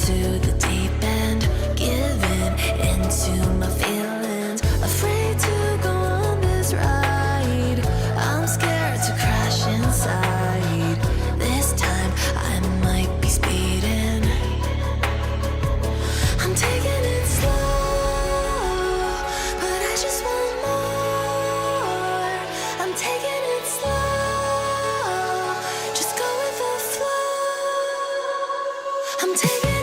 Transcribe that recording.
into the deep end, giving into my feelings, afraid to go on this ride. I'm scared to crash inside. This time I might be speeding. I'm taking it slow, but I just want more. I'm taking it slow, just go with the flow. I'm taking